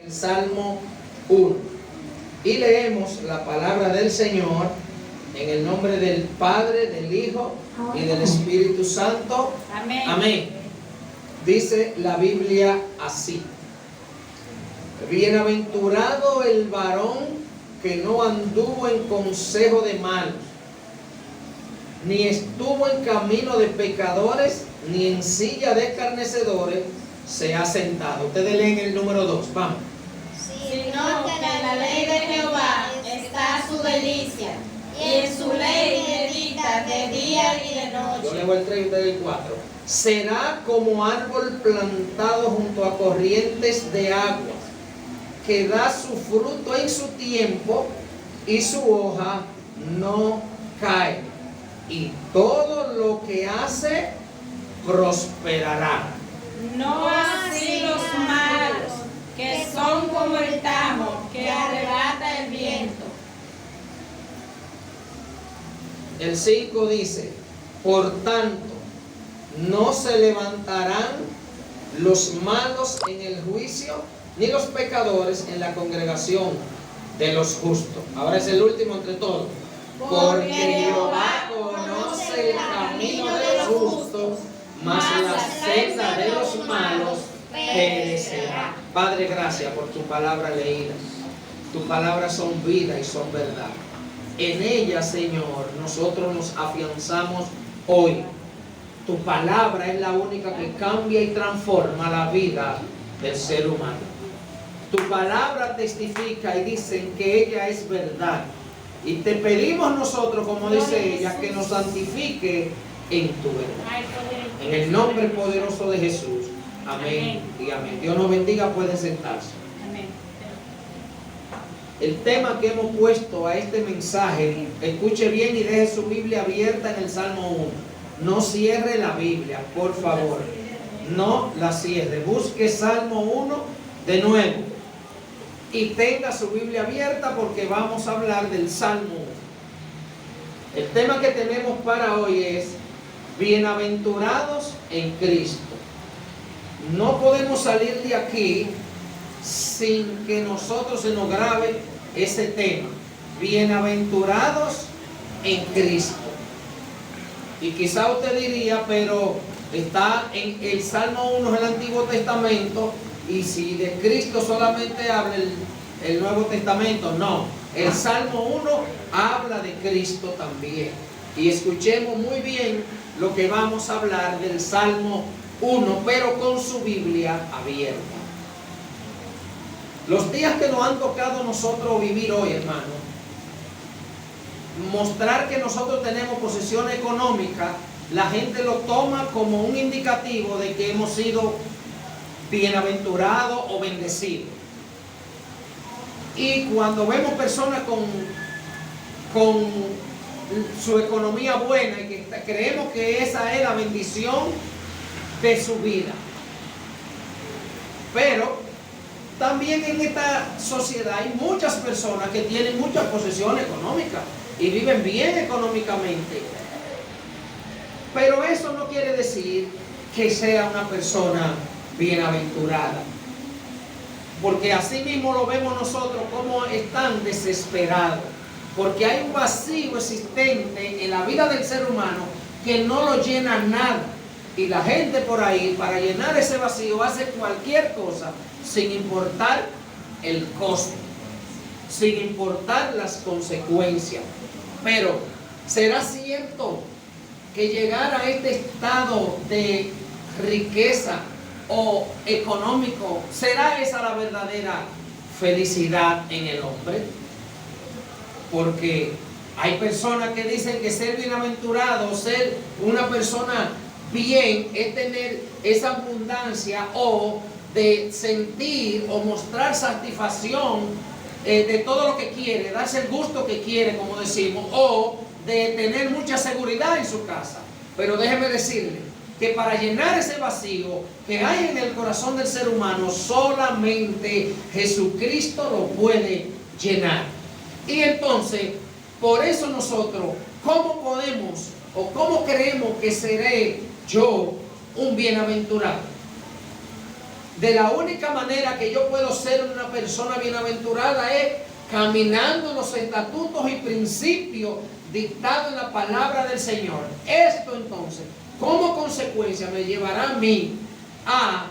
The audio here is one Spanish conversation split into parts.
El Salmo 1. Y leemos la palabra del Señor en el nombre del Padre, del Hijo y del Espíritu Santo. Amén. Amén. Dice la Biblia así: bienaventurado el varón que no anduvo en consejo de malos, ni estuvo en camino de pecadores, ni en silla de escarnecedores se ha sentado. Ustedes leen el número 2, vamos. Sino que en la ley de Jehová está su delicia, y en su ley medita de día y de noche. Yo leo el 3 y ustedes el 4. Será como árbol plantado junto a corrientes de agua, que da su fruto en su tiempo, y su hoja no cae, y todo lo que hace prosperará. No así los malos, que son como el tamo que arrebata el viento. El 5 dice: por tanto, no se levantarán los malos en el juicio, ni los pecadores en la congregación de los justos. Ahora es el último entre todos. Porque Jehová conoce el camino de los justos, mas la senda de los malos perecerá. Padre, gracias por tu palabra leída. Tus palabras son vida y son verdad. En ella, Señor, nosotros nos afianzamos hoy. Tu palabra es la única que cambia y transforma la vida del ser humano. Tu palabra testifica y dice que ella es verdad. Y te pedimos nosotros, como dice ella, que nos santifique en tu verdad. En el nombre poderoso de Jesús. Amén y amén. Dios nos bendiga, pueden sentarse. Amén. El tema que hemos puesto a este mensaje, escuche bien y deje su Biblia abierta en el Salmo 1. No cierre la Biblia, por favor. No la cierre. Busque Salmo 1 de nuevo. Y tenga su Biblia abierta porque vamos a hablar del Salmo 1. El tema que tenemos para hoy es bienaventurados en Cristo. No podemos salir de aquí sin que nosotros se nos grabe ese tema. Bienaventurados en Cristo. Y quizá usted diría, pero está en el Salmo 1 del Antiguo Testamento, y si de Cristo solamente habla el Nuevo Testamento. No, el Salmo 1 habla de Cristo también. Y escuchemos muy bien lo que vamos a hablar del Salmo 1, pero con su Biblia abierta. Los días que nos han tocado a nosotros vivir hoy, hermano, mostrar que nosotros tenemos posesión económica, la gente lo toma como un indicativo de que hemos sido bienaventurados o bendecidos. Y cuando vemos personas con su economía buena y que creemos que esa es la bendición de su vida. Pero también en esta sociedad hay muchas personas que tienen mucha posesión económica y viven bien económicamente. Pero eso no quiere decir que sea una persona bienaventurada. Porque así mismo lo vemos nosotros, como están desesperados. Porque hay un vacío existente en la vida del ser humano que no lo llena nada. Y la gente por ahí, para llenar ese vacío, hace cualquier cosa sin importar el costo, sin importar las consecuencias. Pero, ¿será cierto que llegar a este estado de riqueza o económico, será esa la verdadera felicidad en el hombre? Porque hay personas que dicen que ser bienaventurado, ser una persona bien, es tener esa abundancia o de sentir o mostrar satisfacción de todo lo que quiere, darse el gusto que quiere, como decimos, o de tener mucha seguridad en su casa. Pero déjeme decirle que para llenar ese vacío que hay en el corazón del ser humano, solamente Jesucristo lo puede llenar. Y entonces, por eso nosotros, ¿cómo podemos o cómo creemos que seré yo un bienaventurado? de la única manera que yo puedo ser una persona bienaventurada es caminando en los estatutos y principios dictados en la palabra del Señor. Esto entonces, como consecuencia, me llevará a mí a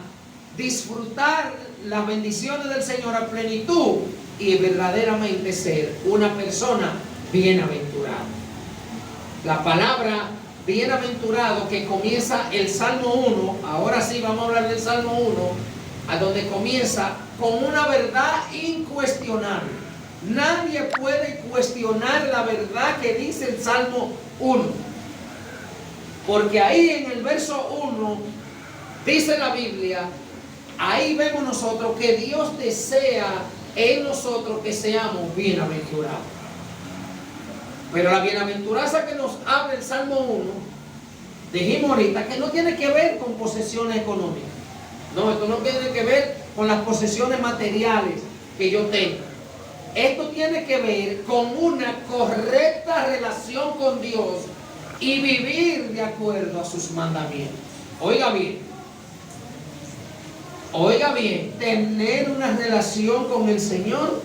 disfrutar las bendiciones del Señor a plenitud y verdaderamente ser una persona bienaventurada. La palabra bienaventurado que comienza el Salmo 1, ahora sí vamos a hablar del Salmo 1, a donde comienza con una verdad incuestionable. Nadie puede cuestionar la verdad que dice el Salmo 1, porque ahí en el verso 1 dice la Biblia, ahí vemos nosotros que Dios desea en nosotros que seamos bienaventurados. Pero la bienaventuranza que nos habla el Salmo 1, dijimos ahorita que no tiene que ver con posesiones económicas. No, esto no tiene que ver con las posesiones materiales que yo tengo. Esto tiene que ver con una correcta relación con Dios y vivir de acuerdo a sus mandamientos. Oiga bien, tener una relación con el Señor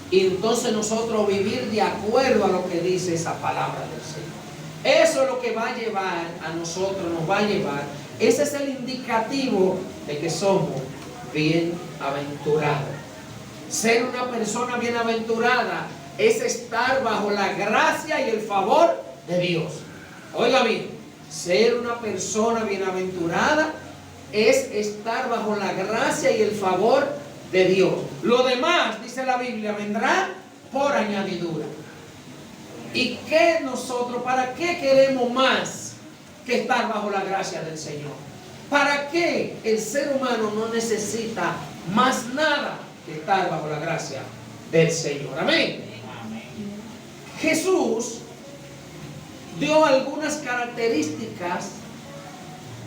y entonces nosotros vivir de acuerdo a lo que dice esa palabra del Señor. Eso es lo que va a llevar a nosotros, nos va a llevar. Ese es el indicativo de que somos bienaventurados. Ser una persona bienaventurada es estar bajo la gracia y el favor de Dios. Oiga bien, ser una persona bienaventurada es estar bajo la gracia y el favor de Dios. Lo demás, dice la Biblia, vendrá por añadidura. ¿Y qué nosotros, para qué queremos más que estar bajo la gracia del Señor? ¿Para qué el ser humano no necesita más nada que estar bajo la gracia del Señor? Amén. Jesús dio algunas características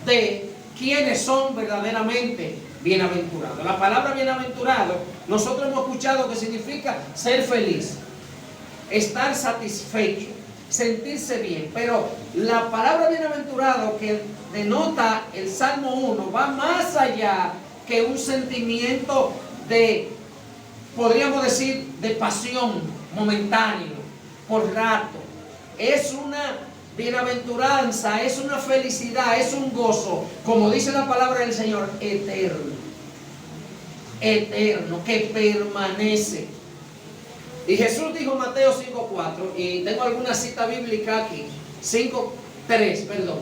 de quienes son verdaderamente bienaventurados. La palabra bienaventurado, nosotros hemos escuchado que significa ser feliz, estar satisfecho, sentirse bien. Pero la palabra bienaventurado que denota el Salmo 1 va más allá que un sentimiento de, podríamos decir, de pasión momentáneo, por rato. Es una bienaventuranza, es una felicidad, es un gozo, como dice la palabra del Señor, eterno. Eterno, que permanece. Y Jesús dijo en Mateo 5:4, y tengo alguna cita bíblica aquí, 5:3, perdón.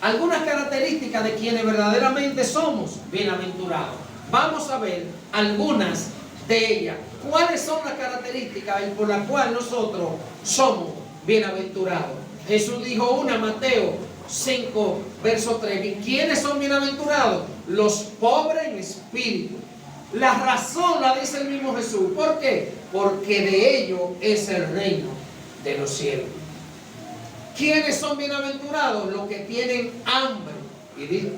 Algunas características de quienes verdaderamente somos bienaventurados. Vamos a ver algunas de ellas. ¿Cuáles son las características por las cuales nosotros somos bienaventurados? Jesús dijo una, Mateo 5, verso 3. ¿Y quiénes son bienaventurados? Los pobres en espíritu. La razón la dice el mismo Jesús. ¿Por qué? Porque de ellos es el reino de los cielos. ¿Quiénes son bienaventurados? Los que tienen hambre,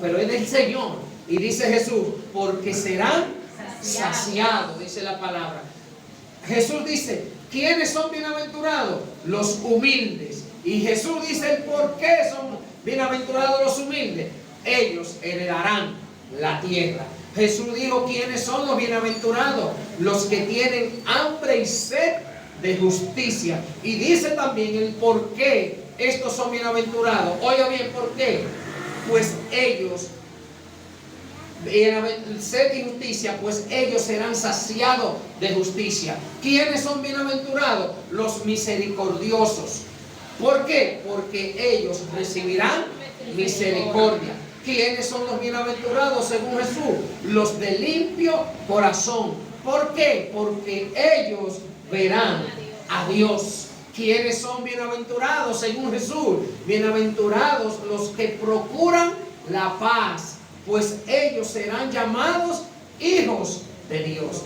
pero es del Señor. Y dice Jesús, porque serán saciados, dice la palabra. Jesús dice, ¿quiénes son bienaventurados? Los humildes. Y Jesús dice el por qué son bienaventurados los humildes. Ellos heredarán la tierra. Jesús dijo, ¿quiénes son los bienaventurados? Los que tienen hambre y sed de justicia. Y dice también el por qué estos son bienaventurados. Oiga bien, ¿por qué? Pues ellos, sed y justicia, pues ellos serán saciados de justicia. ¿Quiénes son bienaventurados? Los misericordiosos. ¿Por qué? Porque ellos recibirán misericordia. ¿Quiénes son los bienaventurados según Jesús? Los de limpio corazón. ¿Por qué? Porque ellos verán a Dios. ¿Quiénes son bienaventurados según Jesús? Bienaventurados los que procuran la paz, pues ellos serán llamados hijos de Dios.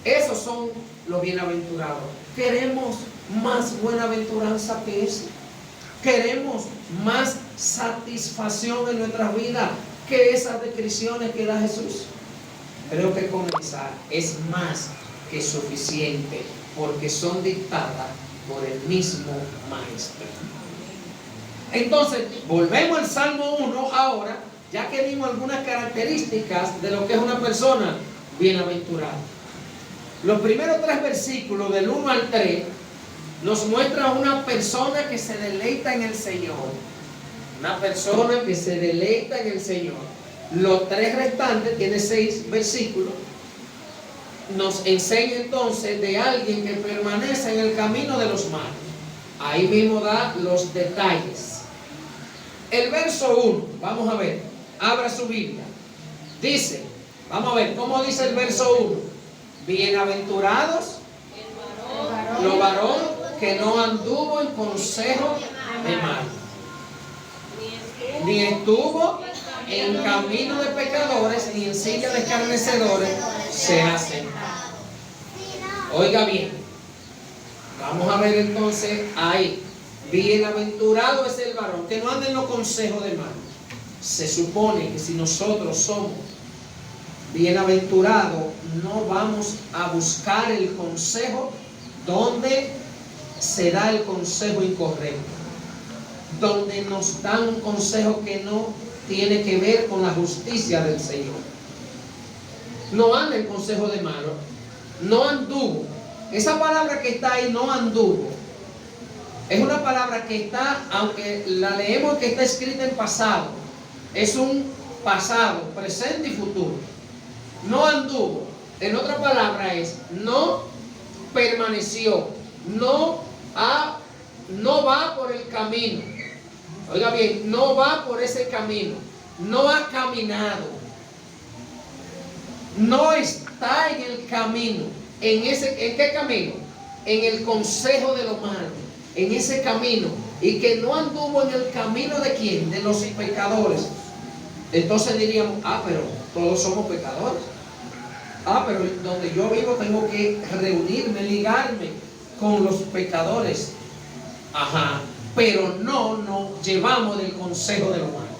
Esos son los bienaventurados. ¿Queremos más buenaventuranza que eso? ¿Queremos más satisfacción en nuestra vida que esas descripciones que da Jesús? Creo que comenzar es más que suficiente, porque son dictadas por el mismo Maestro. Entonces, volvemos al Salmo 1 ahora, ya que vimos algunas características de lo que es una persona bienaventurada. Los primeros 3 versículos, del 1 al 3, nos muestra una persona que se deleita en el Señor. Una persona que se deleita en el Señor. Los 3 restantes, tiene 6 versículos, nos enseña entonces de alguien que permanece en el camino de los malos. Ahí mismo da los detalles. El verso 1, vamos a ver, abra su Biblia. Dice, vamos a ver, ¿cómo dice el verso 1? Bienaventurados los varones que no anduvo en consejo de mal, ni estuvo en camino de pecadores, ni en silla de escarnecedores se ha sentado. Oiga bien, vamos a ver entonces ahí. Bienaventurado es el varón que no anda en los consejos de mal. Se supone que si nosotros somos bienaventurados, no vamos a buscar el consejo donde se da el consejo incorrecto, donde nos dan un consejo que no tiene que ver con la justicia del Señor. No anda en consejo de malo, no anduvo. Esa palabra que está ahí, no anduvo, es una palabra que está, aunque la leemos que está escrita en pasado, es un pasado, presente y futuro. No anduvo, en otra palabra es, no permaneció, no va por el camino. Oiga bien, no va por ese camino, no ha caminado, no está en el camino. ¿En qué camino? En el consejo de los malos, en ese camino. Y que no anduvo en el camino de ¿quién? De los pecadores. Entonces diríamos, pero todos somos pecadores. Pero donde yo vivo tengo que reunirme, ligarme con los pecadores. Pero no llevamos del consejo de los malos.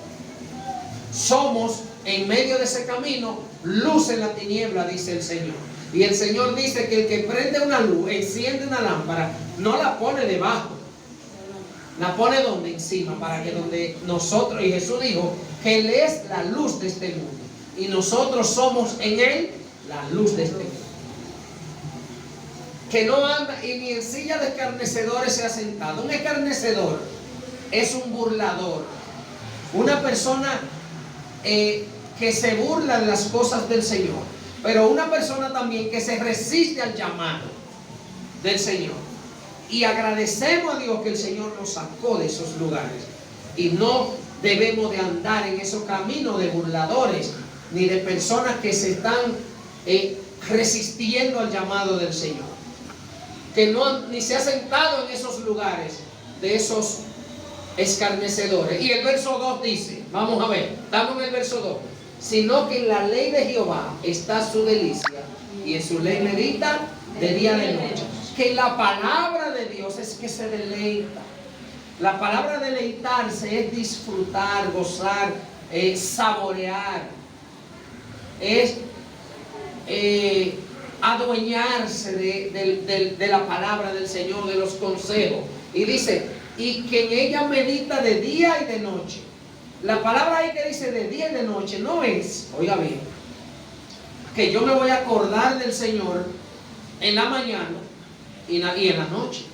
Somos en medio de ese camino, luz en la tiniebla, dice el Señor. Y el Señor dice que el que prende una luz, enciende una lámpara, no la pone debajo, la pone donde encima, para que donde nosotros, y Jesús dijo que Él es la luz de este mundo, y nosotros somos en Él la luz de este mundo. Que no anda y ni en silla de escarnecedores se ha sentado. Un escarnecedor es un burlador, una persona que se burla de las cosas del Señor, pero una persona también que se resiste al llamado del Señor. Y agradecemos a Dios que el Señor nos sacó de esos lugares, y no debemos de andar en esos caminos de burladores ni de personas que se están resistiendo al llamado del Señor, que no ni se ha sentado en esos lugares de esos escarnecedores. Y el verso 2 dice, vamos a ver, estamos en el verso 2, sino que en la ley de Jehová está su delicia, y en su ley medita de día y de noche. Que la palabra de Dios es que se deleita. La palabra deleitarse es disfrutar, gozar, saborear, es adueñarse de la palabra del Señor, de los consejos. Y dice, y que en ella medita de día y de noche. La palabra ahí que dice de día y de noche no es, oiga bien, que yo me voy a acordar del Señor en la mañana y en la noche.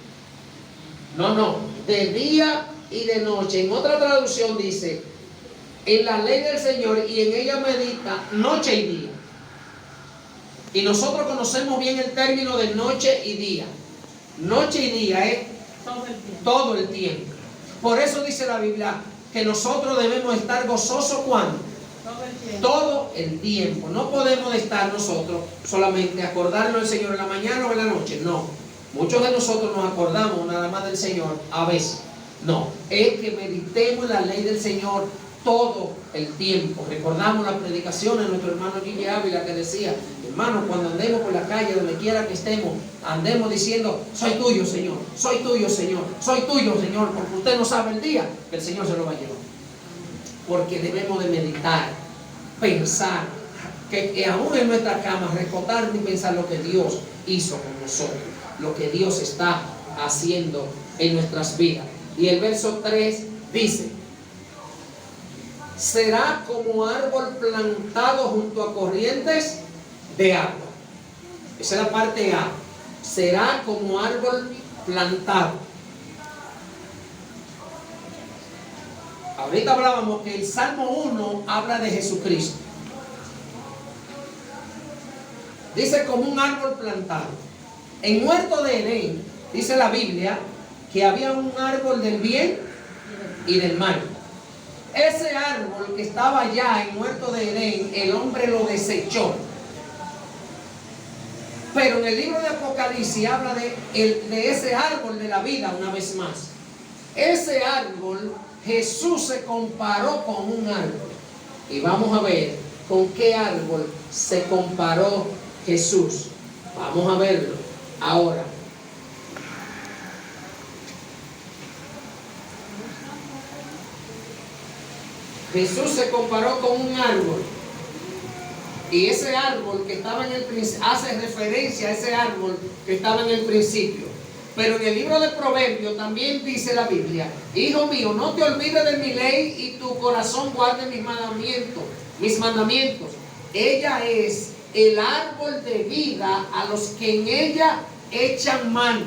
No, de día y de noche. En otra traducción dice, en la ley del Señor, y en ella medita noche y día. Y nosotros conocemos bien el término de noche y día. Noche y día es todo el tiempo. Por eso dice la Biblia que nosotros debemos estar gozosos ¿cuándo? Todo el tiempo. No podemos estar nosotros solamente acordarnos del Señor en la mañana o en la noche. No. Muchos de nosotros nos acordamos nada más del Señor a veces. No. Es que meditemos en la ley del Señor todo el tiempo. Recordamos la predicación de nuestro hermano Guille Ávila, que decía, hermano, cuando andemos por la calle, donde quiera que estemos, andemos diciendo, soy tuyo, Señor, soy tuyo, Señor, soy tuyo, Señor, porque usted no sabe el día que el Señor se lo va a llevar. Porque debemos de meditar, pensar, que aún en nuestra cama, recordar y pensar lo que Dios hizo con nosotros, lo que Dios está haciendo en nuestras vidas. Y el verso 3 dice, será como árbol plantado junto a corrientes de agua. Esa es la parte A. Será como árbol plantado. Ahorita hablábamos que el Salmo 1 habla de Jesucristo. Dice como un árbol plantado. En Huerto de Edén, dice la Biblia, que había un árbol del bien y del mal. Ese árbol que estaba allá en Huerto de Edén, el hombre lo desechó. Pero en el libro de Apocalipsis habla de ese árbol de la vida una vez más. Ese árbol, Jesús se comparó con un árbol. Y vamos a ver con qué árbol se comparó Jesús. Vamos a verlo ahora. Jesús se comparó con un árbol. Y ese árbol que estaba en el principio, hace referencia a ese árbol que estaba en el principio. Pero en el libro de Proverbios también dice la Biblia: hijo mío, no te olvides de mi ley y tu corazón guarde mis mandamientos. Ella es el árbol de vida a los que en ella echan mano.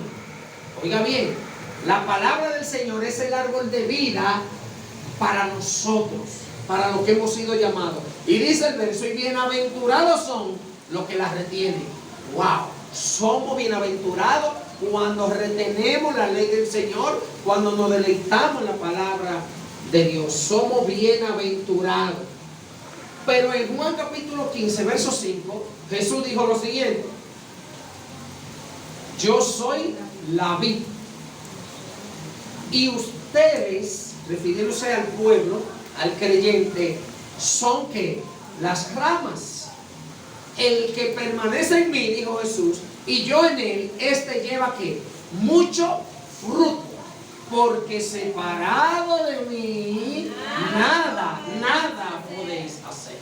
Oiga bien, la palabra del Señor es el árbol de vida para nosotros, para lo que hemos sido llamados. Y dice el verso: y bienaventurados son los que las retienen. Wow, somos bienaventurados cuando retenemos la ley del Señor, cuando nos deleitamos en la palabra de Dios. Somos bienaventurados. Pero en Juan capítulo 15, verso 5, Jesús dijo lo siguiente: yo soy la vid, y ustedes, refiriéndose al pueblo, al creyente, son que las ramas. El que permanece en mí, dijo Jesús, y yo en él, este lleva ¿qué? Mucho fruto, porque separado de mí nada podéis hacer.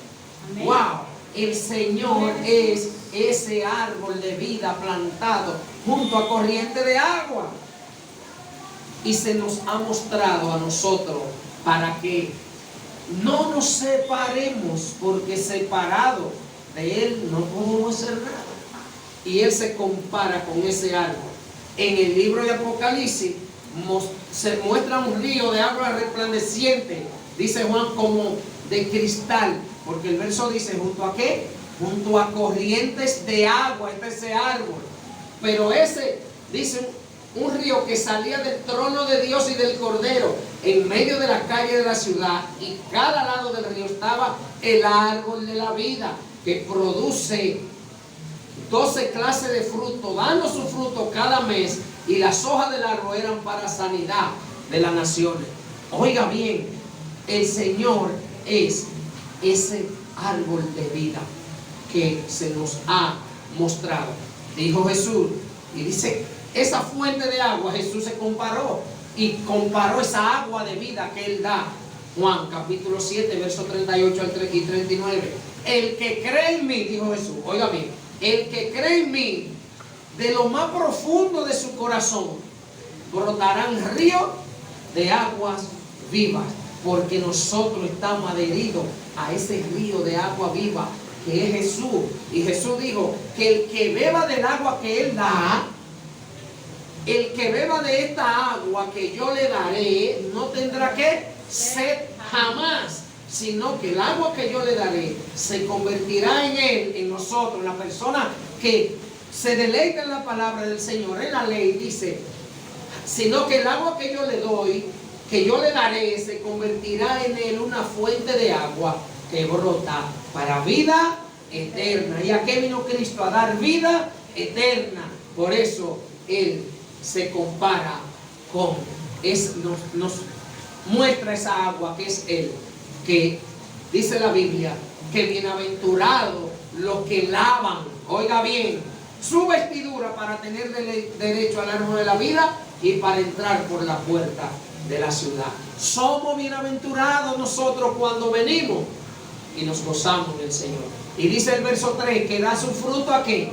Amén. Wow, el Señor es ese árbol de vida plantado junto a corriente de agua, y se nos ha mostrado a nosotros para que no nos separemos, porque separado de Él no podemos hacer nada. Y Él se compara con ese árbol. En el libro de Apocalipsis se muestra un río de agua resplandeciente, dice Juan, como de cristal, porque el verso dice: ¿junto a qué? Junto a corrientes de agua está ese árbol. Pero ese, dice, un río que salía del trono de Dios y del Cordero en medio de la calle de la ciudad, y cada lado del río estaba el árbol de la vida, que produce 12 clases de fruto, dando su fruto cada mes, y las hojas del árbol eran para sanidad de las naciones. Oiga bien, el Señor es ese árbol de vida que se nos ha mostrado. Dijo Jesús, y dice, esa fuente de agua, Jesús se comparó, y comparó esa agua de vida que Él da. Juan capítulo 7, versos 38 y 39. El que cree en mí, dijo Jesús, oiga bien, el que cree en mí, de lo más profundo de su corazón brotarán ríos de aguas vivas, porque nosotros estamos adheridos a ese río de agua viva que es Jesús. Y Jesús dijo que el que beba del agua que Él da, el que beba de esta agua que yo le daré, no tendrá que sed jamás, sino que el agua que yo le daré se convertirá en él, en nosotros, en la persona que se deleita en la palabra del Señor, en la ley. Dice, sino que el agua que yo le doy, que yo le daré, se convertirá en él una fuente de agua que brota para vida eterna. ¿Y a qué vino Cristo? A dar vida eterna. Por eso Él se compara con, nos muestra esa agua que es Él, que dice la Biblia que bienaventurados los que lavan, oiga bien, su vestidura para tener derecho al árbol de la vida y para entrar por la puerta de la ciudad. Somos bienaventurados nosotros cuando venimos y nos gozamos en el Señor. Y dice el verso 3 que da su fruto ¿a qué?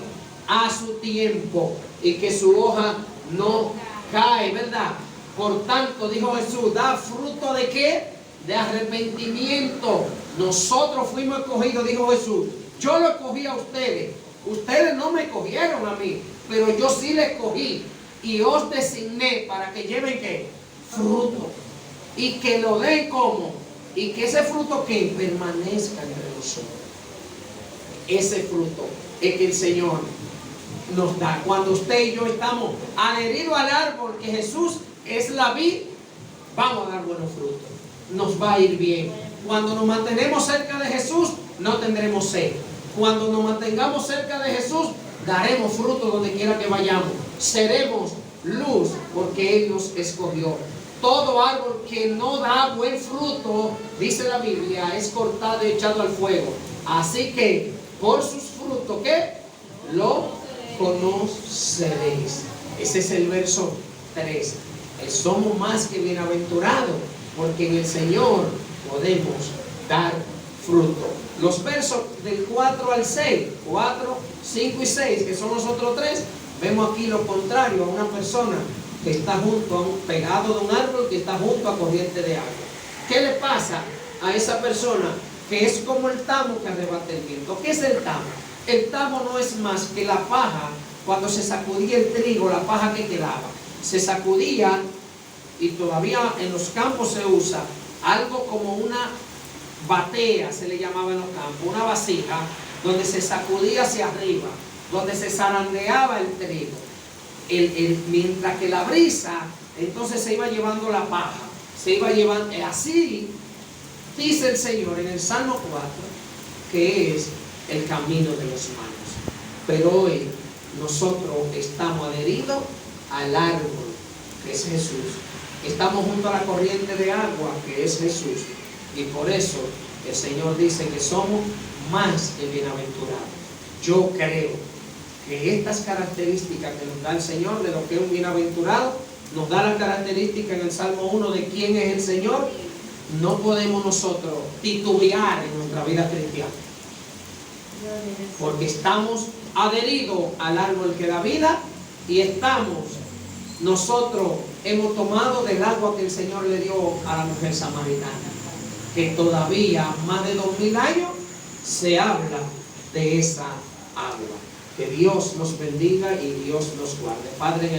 A su tiempo, y que su hoja no cae, ¿verdad? Por tanto, dijo Jesús, da fruto ¿de qué? de arrepentimiento. Nosotros fuimos escogidos, dijo Jesús. Yo lo escogí a ustedes. Ustedes no me escogieron a mí, pero yo sí les escogí. Y os designé para que lleven ¿qué? Fruto. Y que lo den como. Y que ese fruto que permanezca entre nosotros. Ese fruto es que el Señor nos da. Cuando usted y yo estamos adheridos al árbol que Jesús es la vid, vamos a dar buenos frutos. Nos va a ir bien. Cuando nos mantenemos cerca de Jesús, no tendremos sed. Cuando nos mantengamos cerca de Jesús, daremos fruto donde quiera que vayamos. Seremos luz porque Él nos escogió. Todo árbol que no da buen fruto, dice la Biblia, es cortado y echado al fuego. Así que por sus frutos, ¿qué? Lo conoceréis. Ese es el verso 3. Somos más que bienaventurados, porque en el Señor podemos dar fruto. Los versos del 4 al 6, 4, 5 y 6, que son los otros tres, vemos aquí lo contrario, a una persona que está junto a pegado de un árbol que está junto a corriente de agua. ¿Qué le pasa a esa persona? Que es como el tamo que arrebata el viento. ¿Qué es el tamo? El tamo no es más que la paja. Cuando se sacudía el trigo, la paja que quedaba, se sacudía, y todavía en los campos se usa algo como una batea, se le llamaba en los campos, una vasija donde se sacudía hacia arriba, donde se zarandeaba el trigo. Mientras que la brisa entonces se iba llevando la paja, se iba llevando. Así dice el Señor en el Salmo 4 que es el camino de los malos. Pero hoy nosotros estamos adheridos al árbol que es Jesús. Estamos junto a la corriente de agua que es Jesús. Y por eso el Señor dice que somos más que bienaventurados. Yo creo que estas características que nos da el Señor de lo que es un bienaventurado, nos da la característica en el Salmo 1 de quién es el Señor. No podemos nosotros titubear en nuestra vida cristiana, porque estamos adheridos al árbol que da vida y nosotros hemos tomado del agua que el Señor le dio a la mujer samaritana, que todavía más de 2000 años se habla de esa agua. Que Dios nos bendiga y Dios nos guarde. Padre,